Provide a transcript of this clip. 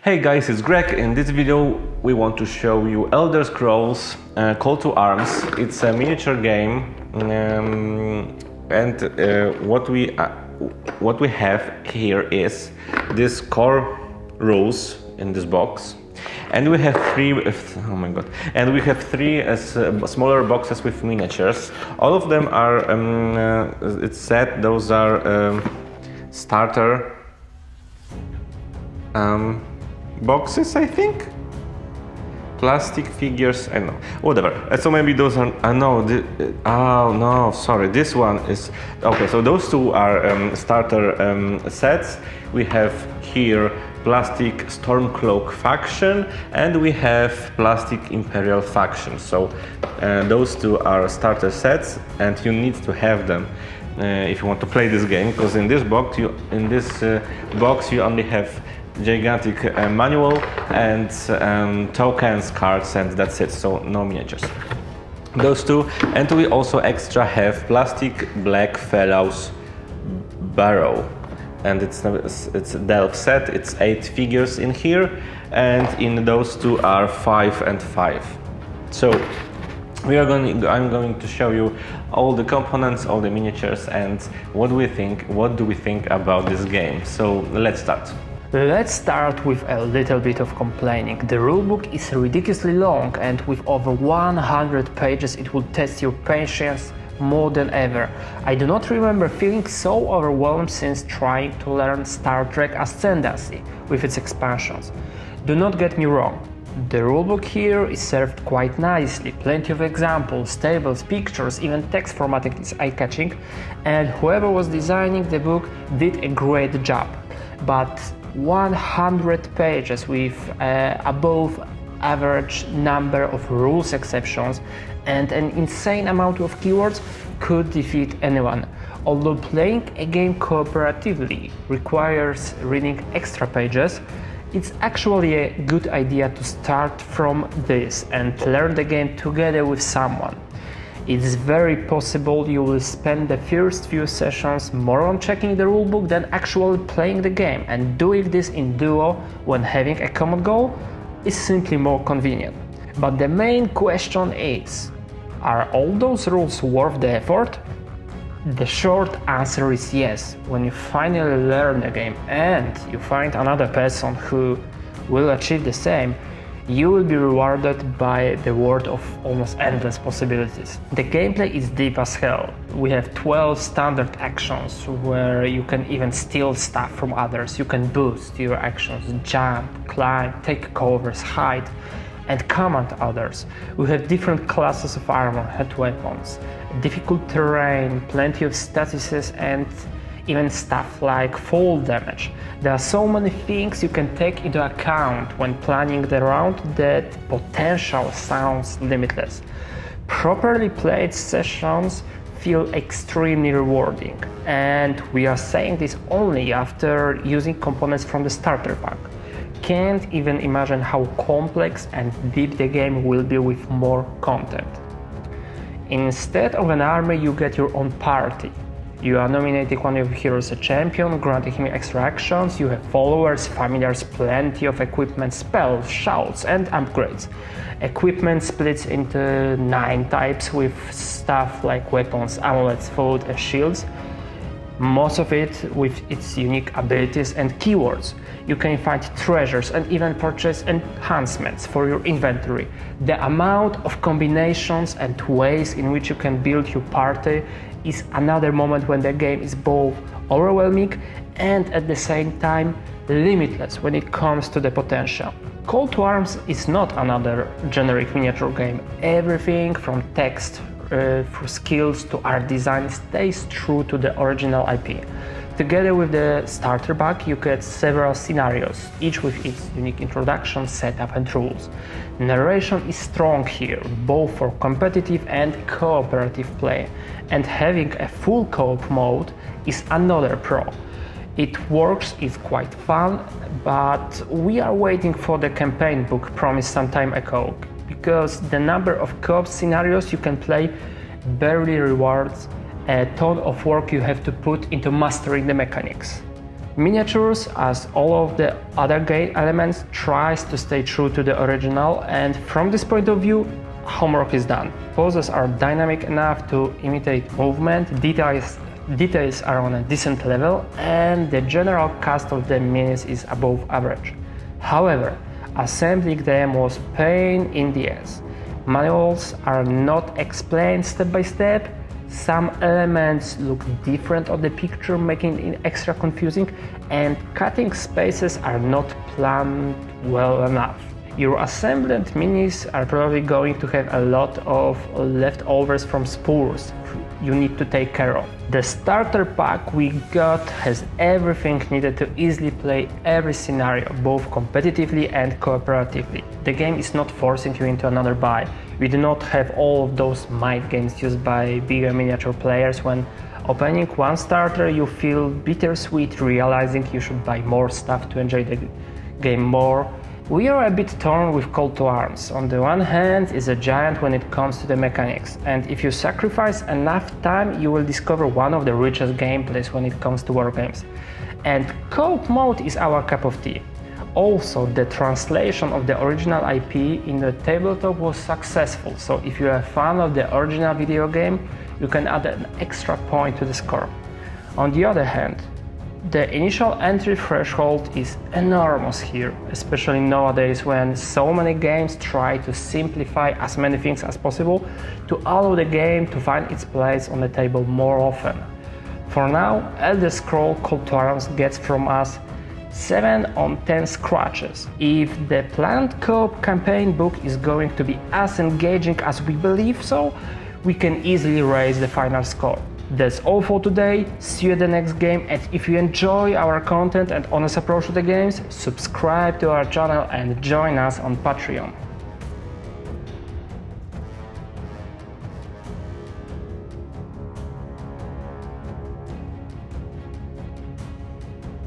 Hey guys, it's Greg. In this video we want to show you Elder Scrolls Call to Arms. It's a miniature game and what we have here is this core rules in this box, and we have three smaller boxes with miniatures. All of them are it's set, those are starter boxes, I think. Plastic figures, I know, whatever. So maybe those are. This one is okay. So those two are starter sets. We have here plastic Stormcloak faction, and we have plastic Imperial faction. So those two are starter sets, and you need to have them if you want to play this game. Because in this box, you only have gigantic manual and tokens, cards, and that's it. So no miniatures. Those two, and we also extra have plastic Black Fellows barrow, and it's a delve set. It's 8 figures in here, and in those two are 5 and 5. So I'm going to show you all the components, all the miniatures, and what do we think about this game. So let's start. Let's start with a little bit of complaining. The rulebook is ridiculously long, and with over 100 pages it will test your patience more than ever. I do not remember feeling so overwhelmed since trying to learn Star Trek Ascendancy with its expansions. Do not get me wrong, the rulebook here is served quite nicely, plenty of examples, tables, pictures, even text formatting is eye-catching, and whoever was designing the book did a great job. But 100 pages with above average number of rules exceptions and an insane amount of keywords could defeat anyone. Although playing a game cooperatively requires reading extra pages, it's actually a good idea to start from this and learn the game together with someone. It's very possible you will spend the first few sessions more on checking the rulebook than actually playing the game, and doing this in duo when having a common goal is simply more convenient. But the main question is, are all those rules worth the effort? The short answer is yes. When you finally learn the game and you find another person who will achieve the same, you will be rewarded by the world of almost endless possibilities. The gameplay is deep as hell. We have 12 standard actions where you can even steal stuff from others. You can boost your actions, jump, climb, take covers, hide, and command others. We have different classes of armor, head weapons, difficult terrain, plenty of statuses, and even stuff like fall damage. There are so many things you can take into account when planning the round that potential sounds limitless. Properly played sessions feel extremely rewarding, and we are saying this only after using components from the starter pack. Can't even imagine how complex and deep the game will be with more content. Instead of an army, you get your own party. You are nominating one of your heroes a champion, granting him extra actions. You have followers, familiars, plenty of equipment, spells, shouts, and upgrades. Equipment splits into 9 types with stuff like weapons, amulets, food, and shields. Most of it with its unique abilities and keywords. You can find treasures and even purchase enhancements for your inventory. The amount of combinations and ways in which you can build your party is another moment when the game is both overwhelming and at the same time limitless when it comes to the potential. Call to Arms is not another generic miniature game. Everything from text through skills to art design stays true to the original IP. Together with the starter pack, you get several scenarios, each with its unique introduction, setup, and rules. Narration is strong here, both for competitive and cooperative play, and having a full co-op mode is another pro. It works, it's quite fun, but we are waiting for the campaign book promised some time ago, because the number of co-op scenarios you can play barely rewards a ton of work you have to put into mastering the mechanics. Miniatures, as all of the other game elements, tries to stay true to the original, and from this point of view, homework is done. Poses are dynamic enough to imitate movement, details are on a decent level, and the general cast of the minis is above average. However, assembling them was pain in the ass. Manuals are not explained step by step. Some elements look different on the picture, making it extra confusing, and cutting spaces are not planned well enough. Your assembled minis are probably going to have a lot of leftovers from spores you need to take care of. The starter pack we got has everything needed to easily play every scenario, both competitively and cooperatively. The game is not forcing you into another buy. We do not have all of those mind games used by bigger miniature players. When opening one starter, you feel bittersweet realizing you should buy more stuff to enjoy the game more. We are a bit torn with call to arms. On the one hand, is a giant when it comes to the mechanics, and if you sacrifice enough time, you will discover one of the richest gameplays when it comes to wargames. And co-op mode is our cup of tea. Also, the translation of the original IP in the tabletop was successful, so if you're a fan of the original video game, you can add an extra point to the score. On the other hand, the initial entry threshold is enormous here, especially nowadays when so many games try to simplify as many things as possible to allow the game to find its place on the table more often. For now, Elder Scrolls Call to Arms gets from us 7 on 10 scratches. If the planned co-op campaign book is going to be as engaging as we believe so, we can easily raise the final score. That's all for today. See you at the next game, and if you enjoy our content and honest approach to the games, subscribe to our channel and join us on Patreon.